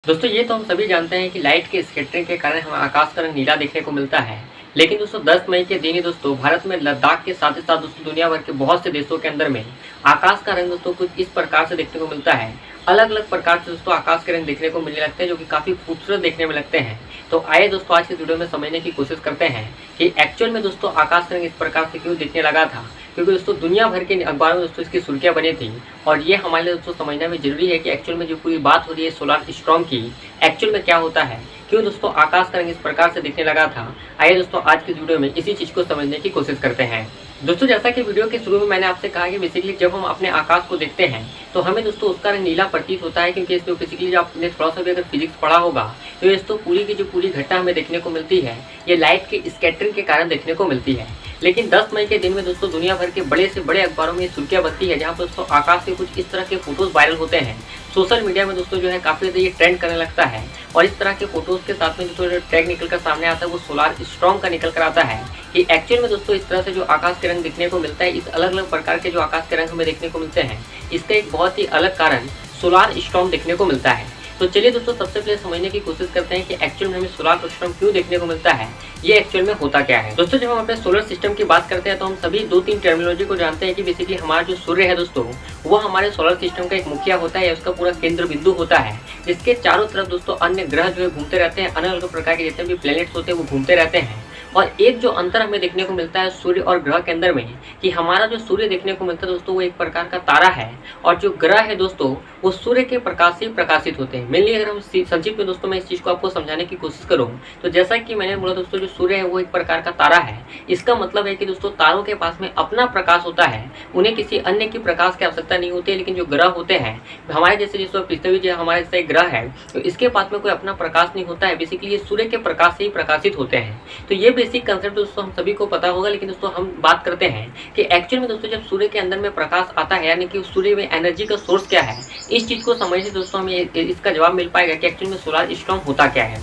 दोस्तों ये तो हम सभी जानते हैं कि लाइट के स्कैटरिंग के कारण हमें आकाश का रंग नीला देखने को मिलता है। लेकिन दोस्तों 10 मई के दिन ही दोस्तों भारत में लद्दाख के साथ ही साथ दोस्तों दुनिया भर के बहुत से देशों के अंदर में आकाश का रंग दोस्तों कुछ इस प्रकार से देखने को मिलता है। अलग अलग प्रकार से दोस्तों आकाश के रंग देखने को मिलने लगते हैं जो कि काफ़ी खूबसूरत देखने में लगते हैं। तो आइए दोस्तों आज के वीडियो में समझने की कोशिश करते हैं कि एक्चुअल में दोस्तों आकाश का रंग इस प्रकार से क्यों दिखने लगा था, क्योंकि दोस्तों दुनिया भर के अखबारों में दोस्तों इसकी सुर्खियां बनी थी। और ये हमारे लिए दोस्तों समझना भी जरूरी है कि एक्चुअल में जो पूरी बात हो रही है सोलार स्टॉर्म की, एक्चुअल में क्या होता है, क्यों दोस्तों आकाश का रंग इस प्रकार से दिखने लगा था। आइए दोस्तों आज की वीडियो में इसी चीज़ को समझने की कोशिश करते हैं। दोस्तों जैसा कि वीडियो के शुरू में मैंने आपसे कहा कि बेसिकली जब हम अपने आकाश को देखते हैं तो हमें दोस्तों उसका रंग नीला प्रतीत होता है, क्योंकि इसमें बेसिकली जब आपने थोड़ा सा भी अगर फिजिक्स पढ़ा होगा तो ये दोस्तों पूरी की जो पूरी घटना हमें देखने को मिलती है ये लाइट के स्कैटरिंग के कारण देखने को मिलती है। लेकिन 10 मई के दिन में दोस्तों दुनिया भर के बड़े से बड़े अखबारों में सुर्खियां बनती है, जहां पर दोस्तों आकाश से कुछ इस तरह के फोटोज वायरल होते हैं। सोशल मीडिया में दोस्तों जो है काफ़ी ज़्यादा ये ट्रेंड करने लगता है और इस तरह के फोटोज़ के साथ में दोस्तों जो टैग निकल कर सामने आता है वो सोलार स्टॉर्म का निकल कर आता है कि एक्चुअल में दोस्तों इस तरह से जो आकाश के रंग दिखने को मिलता है, इस अलग अलग प्रकार के जो आकाश के रंग हमें देखने को मिलते हैं, इसका एक बहुत ही अलग कारण सोलार स्टॉर्म देखने को मिलता है। तो चलिए दोस्तों सबसे पहले समझने की कोशिश करते हैं कि एक्चुअल में हमें सोलार स्टॉर्म क्यों देखने को मिलता है, ये एक्चुअल में होता क्या है। दोस्तों जब हम अपने सोलर सिस्टम की बात करते हैं तो हम सभी 2-3 टर्मिनोलॉजी को जानते हैं कि बेसिकली हमारा जो सूर्य है दोस्तों वो हमारे सोलर सिस्टम का एक मुखिया होता है या उसका पूरा केंद्र बिंदु होता है, जिसके चारों तरफ दोस्तों अन्य ग्रह जो है घूमते रहते हैं। अलग अलग प्रकार के जितने भी प्लैनेट्स होते हैं वो घूमते रहते हैं। और एक जो अंतर हमें देखने को मिलता है सूर्य और ग्रह के अंदर में, कि हमारा जो सूर्य देखने को मिलता है दोस्तों वो एक प्रकार का तारा है और जो ग्रह है दोस्तों वो सूर्य के प्रकाश से प्रकाशित होते हैं। मेनली अगर हम संक्षिप्त में दोस्तों मैं इस चीज़ को आपको समझाने की कोशिश करूँ तो जैसा कि मैंने बोला दोस्तों जो सूर्य है वो एक प्रकार का तारा है। इसका मतलब है कि दोस्तों तारों के पास में अपना प्रकाश होता है, उन्हें किसी अन्य की प्रकाश की आवश्यकता नहीं होती है। लेकिन जो ग्रह होते हैं हमारे जैसे जिसको पृथ्वी जो हमारे जैसे ग्रह है तो इसके पास में कोई अपना प्रकाश नहीं होता है, बेसिकली ये सूर्य के प्रकाश से ही प्रकाशित होते हैं। तो ये बेसिक कंसेप्ट दोस्तों हम सभी को पता होगा। लेकिन दोस्तों हम बात करते हैं कि एक्चुअल में दोस्तों जब सूर्य के अंदर में प्रकाश आता है यानी कि सूर्य में एनर्जी का सोर्स क्या है, इस चीज़ को समझने दोस्तों हमें इसका जवाब मिल पाएगा कि एक्चुअल में सोलार स्टॉर्म होता क्या है।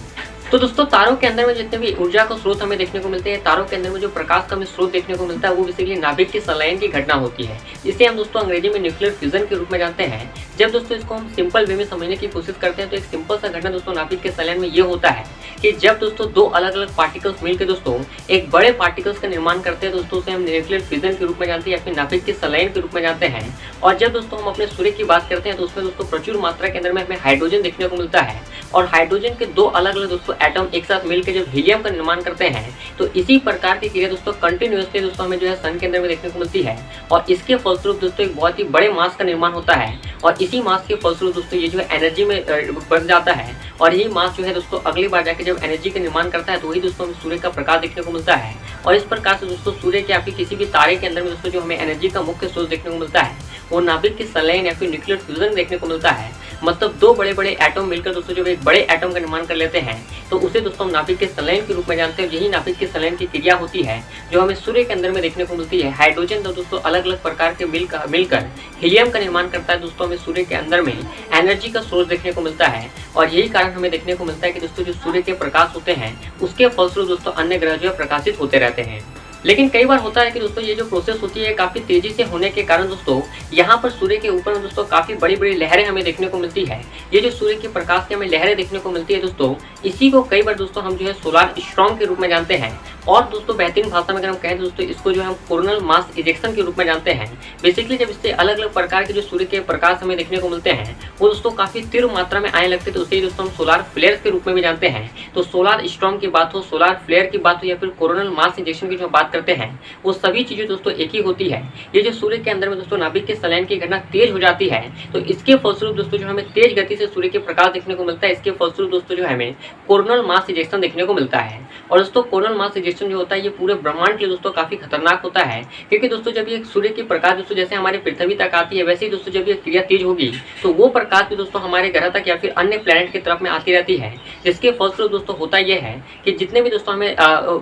तो दोस्तों तारों के अंदर में जितने भी ऊर्जा का स्रोत हमें देखने को मिलते हैं, तारों के अंदर में जो प्रकाश का हमें स्रोत देखने को मिलता है वो बेसिकली नाभिक के संलयन की घटना होती है। इसे हम दोस्तों अंग्रेजी में न्यूक्लियर फ्यूजन के रूप में जानते हैं। जब दोस्तों इसको हम सिंपल वे में समझने की कोशिश करते हैं तो एक सिंपल सा घटना दोस्तों नाभिक के संलयन में ये होता है कि जब दोस्तों दो अलग अलग पार्टिकल्स मिलकर दोस्तों एक बड़े पार्टिकल्स का निर्माण करते हैं दोस्तों उसे हम न्यूक्लियर फ्यूजन के रूप में जानते हैं या फिर नाभिक के संलयन के रूप में जानते हैं। और जब दोस्तों हम अपने सूर्य की बात करते हैं तो उसमें दोस्तों प्रचुर मात्रा के अंदर में हमें हाइड्रोजन देखने को मिलता है और हाइड्रोजन के दो अलग अलग दोस्तों एटम एक साथ मिलकर जब हीलियम का निर्माण करते हैं तो इसी प्रकार की क्रिया दोस्तों कंटिन्यूअसली दोस्तों हमें जो है सन के अंदर में देखने को मिलती है। और इसके फलस्वरूप दोस्तों एक बहुत ही बड़े मास का निर्माण होता है और इसी मास के फलस्वरूप दोस्तों ये जो है एनर्जी में बन जाता है और यही मास जो है दोस्तों अगली बार जाके जब एनर्जी का निर्माण करता है तो वही दोस्तों हमें सूर्य का प्रकाश देखने को मिलता है। और इस प्रकार से दोस्तों सूर्य के आपके किसी भी तारे के अंदर में दोस्तों जो हमें एनर्जी का मुख्य स्रोत देखने को मिलता है वो नाभिक के संलयन या फिर न्यूक्लियर फ्यूजन देखने को मिलता है। मतलब दो बड़े बड़े एटम मिलकर दोस्तों जब एक बड़े एटम का निर्माण कर लेते हैं तो उसे दोस्तों हम नाभिक के संलयन के रूप में जानते हैं। यही नाभिक के संलयन की क्रिया होती है जो हमें सूर्य के अंदर में देखने को मिलती है। हाइड्रोजन तो दोस्तों अलग अलग प्रकार के मिलकर हीलियम का निर्माण करता है दोस्तों, हमें सूर्य के अंदर में एनर्जी का सोर्स देखने को मिलता है। और यही कारण हमें देखने को मिलता है कि दोस्तों जो सूर्य के प्रकाश होते हैं उसके फलस्वरूप दोस्तों अन्य ग्रह जो है प्रकाशित होते रहते हैं। लेकिन कई बार होता है कि दोस्तों ये जो प्रोसेस होती है काफ़ी तेजी से होने के कारण दोस्तों यहाँ पर सूर्य के ऊपर में दोस्तों काफ़ी बड़ी बड़ी लहरें हमें देखने को मिलती है। ये जो सूर्य के प्रकाश की हमें लहरें देखने को मिलती है दोस्तों, इसी को कई बार दोस्तों हम जो है सोलार स्टॉर्म के रूप में जानते हैं। और दोस्तों बेहतरीन भाषा में अगर हम कहें दोस्तों इसको जो है हम कोरोनल मास इजेक्शन के रूप में जानते हैं। बेसिकली जब इससे अलग अलग प्रकार के जो सूर्य के प्रकाश हमें देखने को मिलते हैं वो दोस्तों काफ़ी तीव्र मात्रा में आने लगते हैं तो उसे दोस्तों हम सोलार फ्लेयर के रूप में भी जानते हैं। तो सोलार स्टॉर्म की बात हो, सोलार फ्लेयर की बात हो या फिर कोरोनल मास इंजेक्शन की जो बात करते हैं वो सभी चीज़ें दोस्तों एक ही होती है। ये जो सूर्य के अंदर में दोस्तों नाभिक के संलयन की घटना तेज हो जाती है तो इसके फलस्वरूप दोस्तों जो हमें तेज गति से सूर्य के प्रकाश देखने को मिलता है, इसके फलस्वरूप दोस्तों जो हमें कोरोनल मास इजेक्शन देखने को मिलता है। और दोस्तों कोरोनल मास इजेक्शन जो होता है ये पूरे ब्रह्मांड के लिए दोस्तों काफ़ी खतरनाक होता है, क्योंकि दोस्तों जब ये सूर्य की प्रकाश दोस्तों जैसे हमारे पृथ्वी तक आती है वैसे ही दोस्तों जब ये क्रिया तेज होगी तो वो प्रकाश भी दोस्तों हमारे ग्रह तक या फिर अन्य प्लैनेट की तरफ में आती रहती है। जिसके फलस्वरूप दोस्तों होता यह है कि जितने भी दोस्तों हमें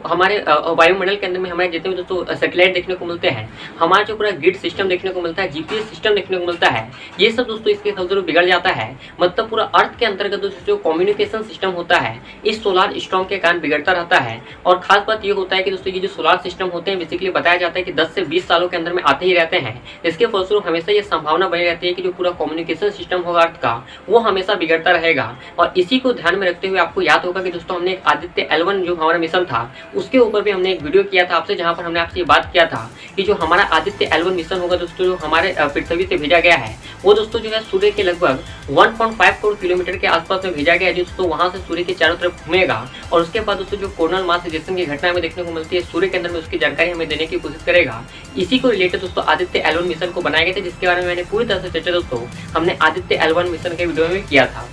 हमारे वायुमंडल के अंदर में हमारे जितने भी दोस्तों सैटेलाइट देखने को मिलते हैं, हमारा जो पूरा ग्रिड सिस्टम देखने को मिलता है, जीपीएस सिस्टम देखने को मिलता है, ये सब दोस्तों इसके फलस्वरूप बिगड़ जाता है। मतलब पूरा अर्थ के अंतर्गत दोस्तों जो कम्युनिकेशन सिस्टम होता है इस सोलार स्टॉर्म के कारण बिगड़ता रहता है। और खास बात ये होता है कि दोस्तों ये जो सोलार सिस्टम होते हैं बेसिकली बताया जाता है कि 10 से 20 सालों के अंदर में आते ही रहते हैं। इसके फलस्वरूप हमेशा ये संभावना बनी रहती है कि जो पूरा कम्युनिकेशन सिस्टम होगा अर्थ का वो हमेशा बिगड़ता रहेगा। और इसी को ध्यान में रखते हुए आपको याद होगा कि दोस्तों हमने एक आदित्य L1 जो हमारा मिशन था उसके ऊपर भी हमने एक वीडियो किया था आपसे, जहां पर हमने आपसे ये बात किया था कि जो हमारा आदित्य L1 मिशन होगा दोस्तों जो हमारे पृथ्वी से भेजा गया है वो दोस्तों जो है सूर्य के लगभग 1.5 करोड़ किलोमीटर के आसपास में भेजा गया है, जो दोस्तों वहां से सूर्य के चारों तरफ घूमेगा और उसके बाद दोस्तों जो कोरोनल मास इजेक्शन की घटना हमें देखने को मिलती है सूर्य के अंदर में उसकी जानकारी हमें देने की कोशिश करेगा। इसी को रिलेटेड दोस्तों आदित्य L1 मिशन को बनाए गए थे, जिसके बारे में मैंने पूरी तरह से चर्चा दोस्तों हमने आदित्य L1 मिशन के वीडियो में किया था।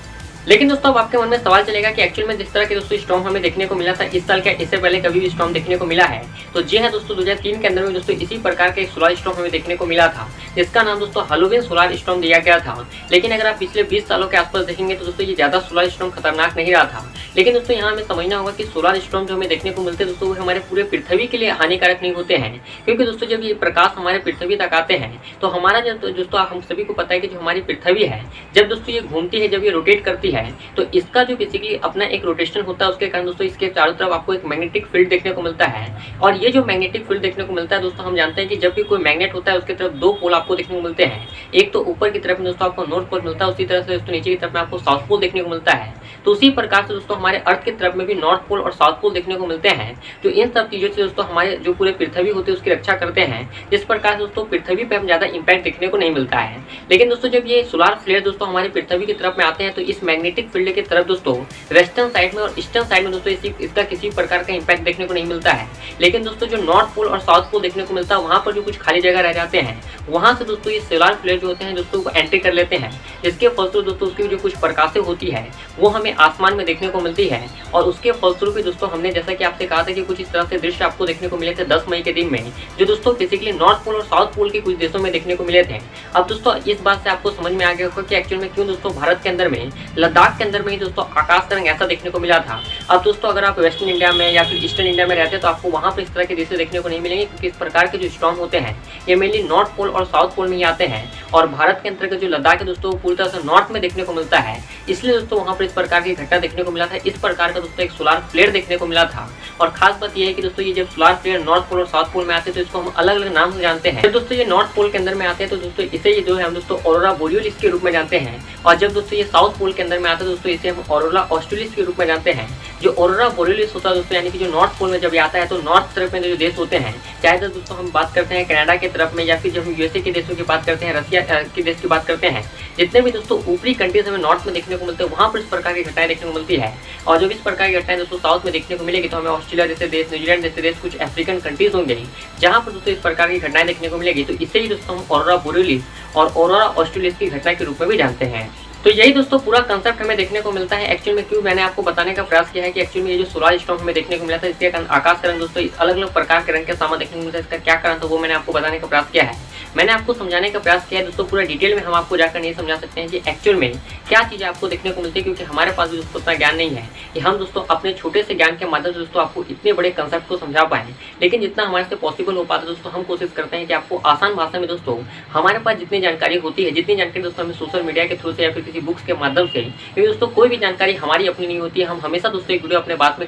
लेकिन दोस्तों अब आपके मन में सवाल चलेगा कि एक्चुअल में जिस तरह के दोस्तों स्टॉर्म हमें देखने को मिला था इस साल, क्या इससे पहले कभी भी स्टॉर्म देखने को मिला है? तो जी हाँ दोस्तों, 2003 के अंदर में दोस्तों इसी प्रकार का एक सोलार स्टॉर्म हमें देखने को मिला था, जिसका नाम दोस्तों हैलोवीन सोलार स्टॉर्म दिया गया था। लेकिन अगर आप पिछले 20 सालों के आसपास देखेंगे तो दोस्तों ये ज्यादा सोलार स्टॉर्म खतरनाक नहीं रहा था। लेकिन दोस्तों यहाँ हमें समझना होगा कि सोलार स्टॉर्म जो हमें देखने को मिलते हैं दोस्तों वो हमारे पूरे पृथ्वी के लिए हानिकारक नहीं होते हैं, क्योंकि दोस्तों जब ये प्रकाश हमारे पृथ्वी तक आते हैं तो हमारा जब दोस्तों हम सभी को पता है कि जो हमारी पृथ्वी है जब दोस्तों ये घूमती है, जब ये रोटेट करती है तो इसका जो बेसिकली अपना एक रोटेशन होता है उसके कारण दोस्तों इसके चारों तरफ आपको एक मैग्नेटिक फील्ड देखने को मिलता है। और ये जो मैग्नेटिक फील्ड देखने को मिलता है दोस्तों हम जानते हैं कि जब भी कोई मैग्नेट होता है उसके तरफ दो पोल आपको देखने को मिलते हैं। एक तो ऊपर की तरफ में दोस्तों आपको नॉर्थ पोल मिलता है, उसी तरह से दोस्तों नीचे की तरफ में आपको साउथ पोल देखने को मिलता है। तो उसी प्रकार से दोस्तों हमारे अर्थ की तरफ में भी नॉर्थ पोल और साउथ पोल देखने को मिलते हैं, जो इन सब चीजों से दोस्तों हमारे जो पूरे पृथ्वी होती है उसकी रक्षा करते हैं। जिस प्रकार से दोस्तों पृथ्वी पे हम ज्यादा इंपैक्ट देखने को नहीं मिलता है। लेकिन दोस्तों जब ये सोलार फ्लेयर दोस्तों हमारे पृथ्वी की तरफ में आते हैं तो इस मैग्नेटिक फील्ड की तरफ दोस्तों वेस्टर्न साइड में और ईस्टर्न साइड में दोस्तों इसका किसी प्रकार का इंपैक्ट देखने को नहीं मिलता है। लेकिन दोस्तों जो नॉर्थ पोल और साउथ पोल देखने को मिलता है वहां पर जो कुछ खाली जगह रह जाते हैं वहां से दोस्तों ये सोलार फ्लेयर जो होते हैं दोस्तों एंट्री कर लेते हैं, जिसके फलस्वरूप दोस्तों उसकी जो कुछ प्रकाशें होती है वो हमें आसमान में देखने को मिलती है। और उसके फलस्वरूप दोस्तों हमने जैसा कि आपसे कहा था कि कुछ इस तरह से दृश्य आपको देखने को मिले थे 10 मई के दिन में, जो दोस्तों बेसिकली नॉर्थ पोल और साउथ पोल के कुछ देशों में देखने को मिले थे। अब दोस्तों इस बात से आपको समझ में आ गया होगा कि एक्चुअल में क्यों दोस्तों भारत के अंदर में लद्दाख के अंदर में ही दोस्तों आकाश का रंग ऐसा देखने को मिला था। अब दोस्तों अगर आप वेस्टर्न इंडिया में या फिर ईस्टर्न इंडिया में रहते हैं तो आपको वहां पर इस तरह के दृश्य देखने को नहीं मिलेंगे, क्योंकि इस प्रकार के जो स्टॉर्म होते हैं ये मेनली नॉर्थ पोल और साउथ पोल में ही आते हैं। और भारत के अंतर्गत जो लद्दाख है दोस्तों पूरी तरह से नॉर्थ में देखने को मिलता है, इसलिए दोस्तों वहां पर इस प्रकार की घटना देखने को मिला था। इस प्रकार का दोस्तों एक सोलार फ्लेयर देखने को मिला था। और खास बात यह है कि दोस्तों ये जब सोलार फ्लेयर नॉर्थ पोल और साउथ पोल में आते हैं तो इसको हम अलग अलग नाम से जानते हैं। जब दोस्तों ये नॉर्थ पोल के अंदर में आते हैं तो दोस्तों इसे जो है हम दोस्तों ऑरोरा बोरियोलिस के रूप में जानते हैं। और जब दोस्तों ये साउथ पोल के अंदर में आते हैं दोस्तों इसे हम ऑरोरा ऑस्ट्रेलिस के रूप में जानते हैं। जो ऑरोरा बोरियोलिस होता है दोस्तों यानी कि जो नॉर्थ पोल में जब आता है तो नॉर्थ तरफ में जो देश होते हैं, चाहे तो दोस्तों हम बात करते हैं कनाडा के तरफ में या फिर जब हम यूएसए के देशों की बात करते हैं, रशिया के देश की बात करते हैं, जितने भी दोस्तों ऊपरी कंट्रीज हमें नॉर्थ में देखने को मिलते हैं वहां पर इस प्रकार की घटनाएं देखने को मिलती है। और जब इस प्रकार की घटनाएं दोस्तों साउथ में देखने को मिलेगी तो हमें ऑस्ट्रेलिया जैसे देश, न्यूजीलैंड जैसे देश, कुछ अफ्रीकन कंट्रीज होंगे जहां पर दोस्तों इस प्रकार की घटनाएं देखने को मिलेगी। तो इसे ही दोस्तों हम ऑरोरा बोरियोलिस और ऑरोरा ऑस्ट्रेलिस की घटना के रूप में भी जानते हैं। तो यही दोस्तों पूरा कंसेप्ट हमें देखने को मिलता है। एक्चुअल में क्यों मैंने आपको बताने का प्रयास किया है कि एक्चुअल में ये जो सोलार स्टॉर्म हमें देखने को मिला था इसके आकाश का रंग दोस्तों इस अलग अलग प्रकार के रंग के सामान देखने को मिलता है, इसका क्या कारण था वो मैंने आपको बताने का प्रयास किया है। मैंने आपको समझाने का प्रयास किया है दोस्तों, पूरा डिटेल में हम आपको जाकर नहीं समझा सकते हैं कि एक्चुअल में क्या चीज़ें आपको देखने को मिलती है, क्योंकि हमारे पास भी दोस्तों उतना ज्ञान नहीं है कि हम दोस्तों अपने छोटे से ज्ञान के माध्यम से दोस्तों आपको इतने बड़े कंसेप्ट को समझा पाएं। लेकिन जितना हमारे से पॉसिबल हो पाता है दोस्तों हम कोशिश करते हैं कि आपको आसान भाषा में दोस्तों हमारे पास जितनी जानकारी होती है, जितनी जानकारी दोस्तों हमें सोशल मीडिया के थ्रू से या फिर किसी बुक्स के माध्यम से, क्योंकि दोस्तों कोई भी जानकारी हमारी अपनी नहीं होती है। हम हमेशा दोस्तों एक वीडियो अपने बात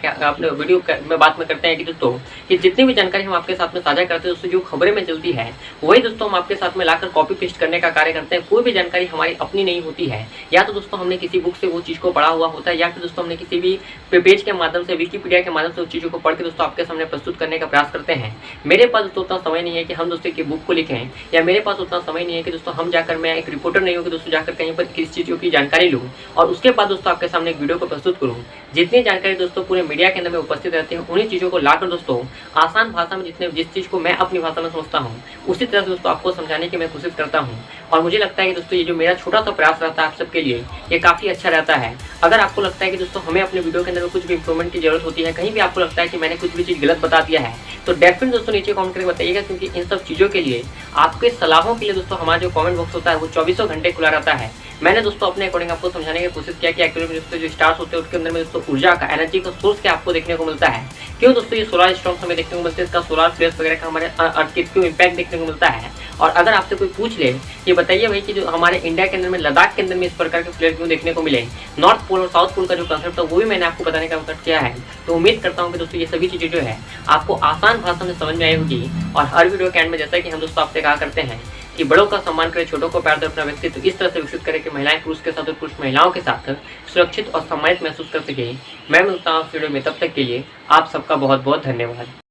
में करते हैं कि दोस्तों कि जितनी भी जानकारी हम आपके साथ में साझा करते हैं दोस्तों जो खबरें में चलती है वही दोस्तों हम आपके साथ में लाकर कॉपी पेस्ट करने का कार्य करते हैं। कोई भी जानकारी हमारी अपनी नहीं होती है, या तो दोस्तों हमने किसी बुक से वो चीज़ को पढ़ा हुआ होता है या फिर दोस्तों हमने किसी भी पेज के माध्यम से, विकीपीडिया के माध्यम से उस चीज़ों को पढ़ के दोस्तों आपके सामने प्रस्तुत करने का प्रयास करते हैं। मेरे पास दोस्तों उतना समय नहीं है कि हम दोस्तों की बुक को लिखें, या मेरे पास उतना समय नहीं है कि दोस्तों हम जाकर, मैं एक रिपोर्टर नहीं हूँ कि दोस्तों जाकर कहीं पर किसी चीज़ों की जानकारी लूँ और उसके बाद दोस्तों आपके सामने एक वीडियो को प्रस्तुत करूँ। जितनी जानकारी दोस्तों पूरे मीडिया के अंदर में उपस्थित रहती है उन्हीं चीज़ों को लाकर दोस्तों आसान भाषा में जिस चीज़ को मैं अपनी भाषा में समझता हूँ उसी तरह से दोस्तों आपको समझाने की मैं कोशिश करता हूँ। और मुझे लगता है कि दोस्तों ये जो मेरा छोटा सा प्रयास रहता है आप सबके लिए ये काफ़ी अच्छा रहता है। अगर आपको लगता है कि दोस्तों हमें अपने वीडियो के अंदर कुछ भी इंप्रूवमेंट की जरूरत होती है, कहीं भी आपको लगता है कि मैंने कुछ भी चीज़ गलत बता दिया है, तो डेफिनेटली दोस्तों नीचे कमेंट करके बताइएगा, क्योंकि इन सब चीज़ों के लिए, आपके सलाहों के लिए दोस्तों हमारा जो कमेंट बॉक्स होता है वो 24 घंटे खुला रहता है। मैंने दोस्तों अपने अकॉर्डिंग आपको समझाने की कोशिश किया कि एक्चुअली में दोस्तों जो स्टार्स होते हैं उसके अंदर में दोस्तों ऊर्जा का, एनर्जी का सोर्स क्या आपको देखने को मिलता है, क्यों दोस्तों ये सोलर स्टॉर्म्स हमें देखने को मिलते हैं, इसका सोलर फ्लेयर्स वगैरह का हमारे अर्थ के क्यों इम्पैक्ट देखने को मिलता है। और अगर आपसे कोई पूछ ले कि बताइए भाई कि जो हमारे इंडिया के अंदर में लद्दाख के अंदर में इस प्रकार के फ्लेयर क्यों देखने को मिले, नॉर्थ पोल और साउथ पोल का जो कंसेप्ट था वो भी मैंने आपको बताने का मतलब किया है। तो उम्मीद करता हूँ कि दोस्तों ये सभी चीज़ें जो है आपको आसान भाषा में समझ में आई होगी। और हर वीडियो के एंड में जैसा कि हम दोस्तों आपसे कहा करते हैं कि बड़ों का सम्मान करें, छोटों को प्यार दें, अपना व्यक्तित्व इस तरह से विकसित करें कि महिलाएं पुरुष के साथ और पुरुष महिलाओं के साथ सुरक्षित और सम्मानित महसूस कर सके। मैं मिलता हूँ वीडियो में, तब तक के लिए आप सबका बहुत बहुत धन्यवाद।